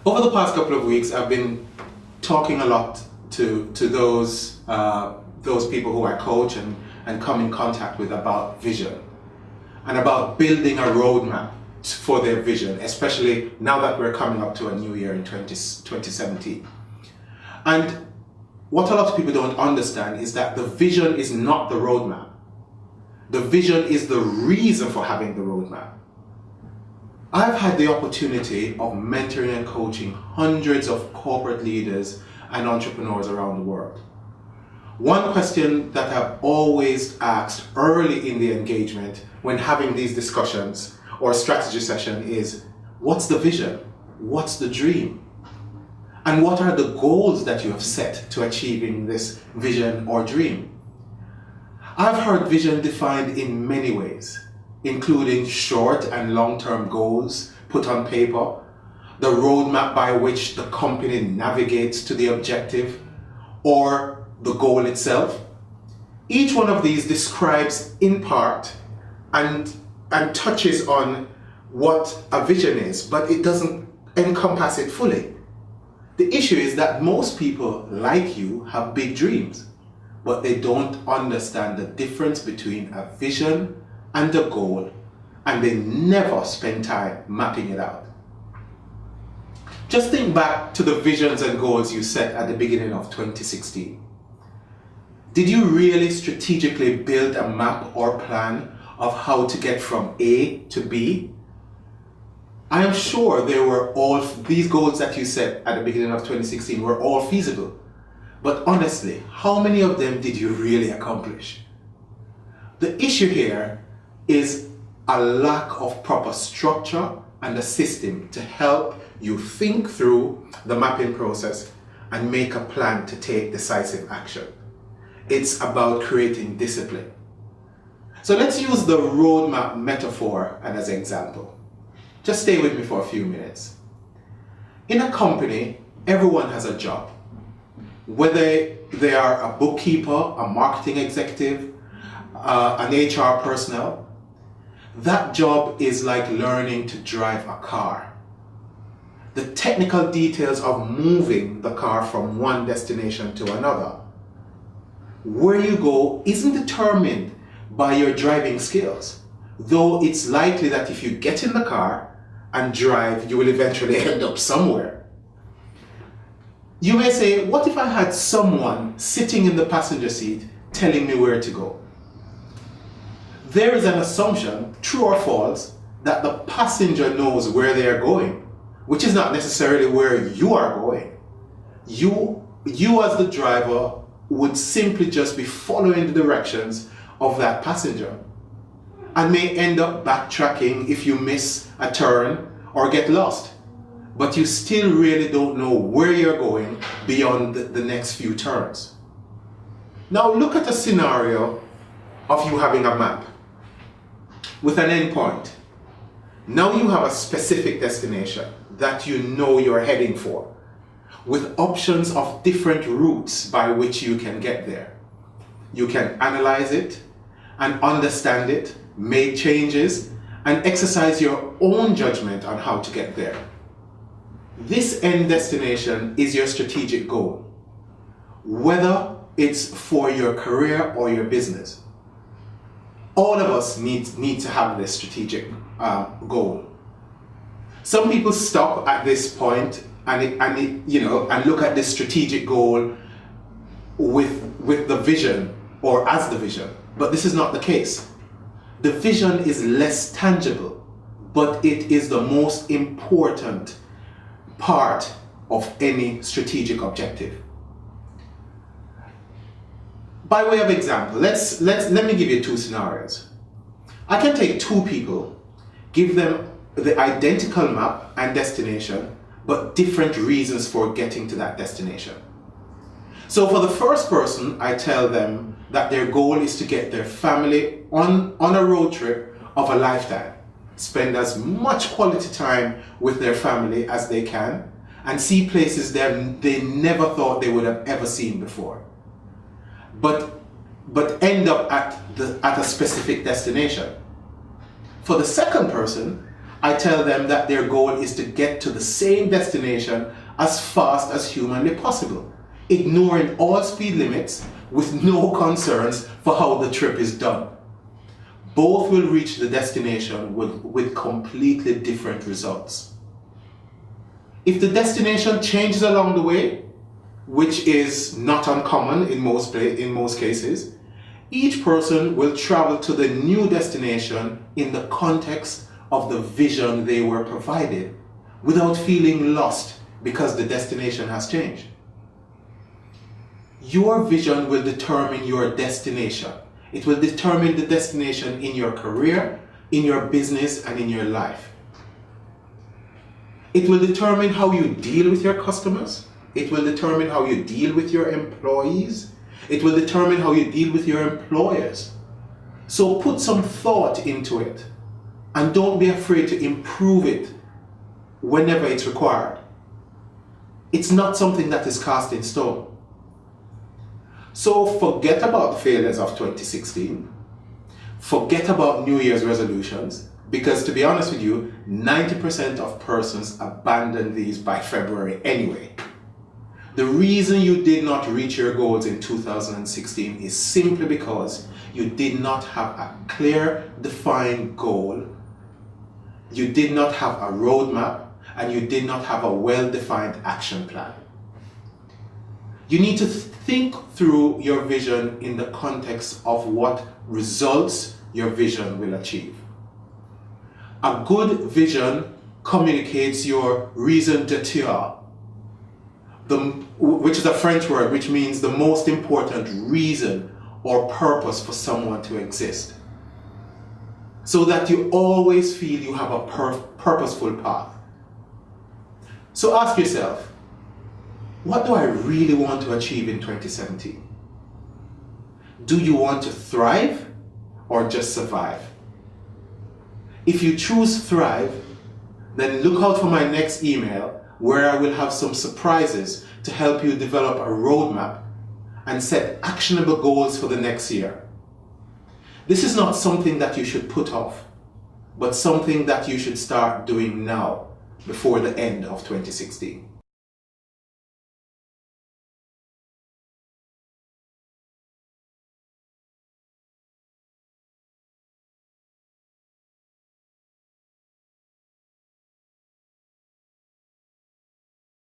Over the past couple of weeks, I've been talking a lot to those people who I coach and come in contact with about vision and about building a roadmap for their vision, especially now that we're coming up to a new year in 2017. And what a lot of people don't understand is that the vision is not the roadmap. The vision is the reason for having the roadmap. I've had the opportunity of mentoring and coaching hundreds of corporate leaders and entrepreneurs around the world. One question that I've always asked early in the engagement when having these discussions or strategy session is, what's the vision? What's the dream? And what are the goals that you have set to achieving this vision or dream? I've heard vision defined in many ways, including short and long-term goals put on paper, the roadmap by which the company navigates to the objective, or the goal itself. Each one of these describes in part and touches on what a vision is, but it doesn't encompass it fully. The issue is that most people, like you, have big dreams, but they don't understand the difference between a vision and a goal, and they never spend time mapping it out. Just think back to the visions and goals you set at the beginning of 2016. Did you really strategically build a map or plan of how to get from A to B? I am sure these goals that you set at the beginning of 2016 were all feasible. But honestly, how many of them did you really accomplish? The issue here is a lack of proper structure and a system to help you think through the mapping process and make a plan to take decisive action. It's about creating discipline. So let's use the roadmap metaphor as an example. Just stay with me for a few minutes. In a company, everyone has a job. Whether they are a bookkeeper, a marketing executive, an HR personnel, that job is like learning to drive a car. The technical details of moving the car from one destination to another. Where you go isn't determined by your driving skills, though it's likely that if you get in the car and drive, you will eventually end up somewhere. You may say, what if I had someone sitting in the passenger seat telling me where to go? There is an assumption, true or false, that the passenger knows where they are going, which is not necessarily where you are going. You as the driver would simply just be following the directions of that passenger and may end up backtracking if you miss a turn or get lost. But you still really don't know where you're going beyond the next few turns. Now look at a scenario of you having a map with an endpoint. Now you have a specific destination that you know you're heading for, with options of different routes by which you can get there. You can analyze it and understand it, make changes, and exercise your own judgment on how to get there. This end destination is your strategic goal, whether it's for your career or your business. All of us need to have this strategic goal. Some people stop at this point and look at this strategic goal with the vision or as the vision, but this is not the case. The vision is less tangible, but it is the most important part of any strategic objective. By way of example, let me give you two scenarios. I can take two people, give them the identical map and destination, but different reasons for getting to that destination. So for the first person, I tell them that their goal is to get their family on a road trip of a lifetime, spend as much quality time with their family as they can, and see places that they never thought they would have ever seen before. But end up at a specific destination. For the second person, I tell them that their goal is to get to the same destination as fast as humanly possible, ignoring all speed limits with no concerns for how the trip is done. Both will reach the destination with completely different results. If the destination changes along the way, which is not uncommon in most cases, each person will travel to the new destination in the context of the vision they were provided, without feeling lost because the destination has changed. Your vision will determine your destination. It will determine the destination in your career, in your business, and in your life. It will determine how you deal with your customers. It will determine how you deal with your employees. It will determine how you deal with your employers. So put some thought into it, and don't be afraid to improve it whenever it's required. It's not something that is cast in stone. So forget about the failures of 2016. Forget about New Year's resolutions, because to be honest with you, 90% of persons abandon these by February anyway. The reason you did not reach your goals in 2016 is simply because you did not have a clear, defined goal, you did not have a roadmap, and you did not have a well-defined action plan. You need to think through your vision in the context of what results your vision will achieve. A good vision communicates your raison d'être, which is a French word which means the most important reason or purpose for someone to exist, so that you always feel you have a purposeful path. So ask yourself, what do I really want to achieve in 2017? Do you want to thrive or just survive? If you choose thrive, then look out for my next email, where I will have some surprises to help you develop a roadmap and set actionable goals for the next year. This is not something that you should put off, but something that you should start doing now, before the end of 2016.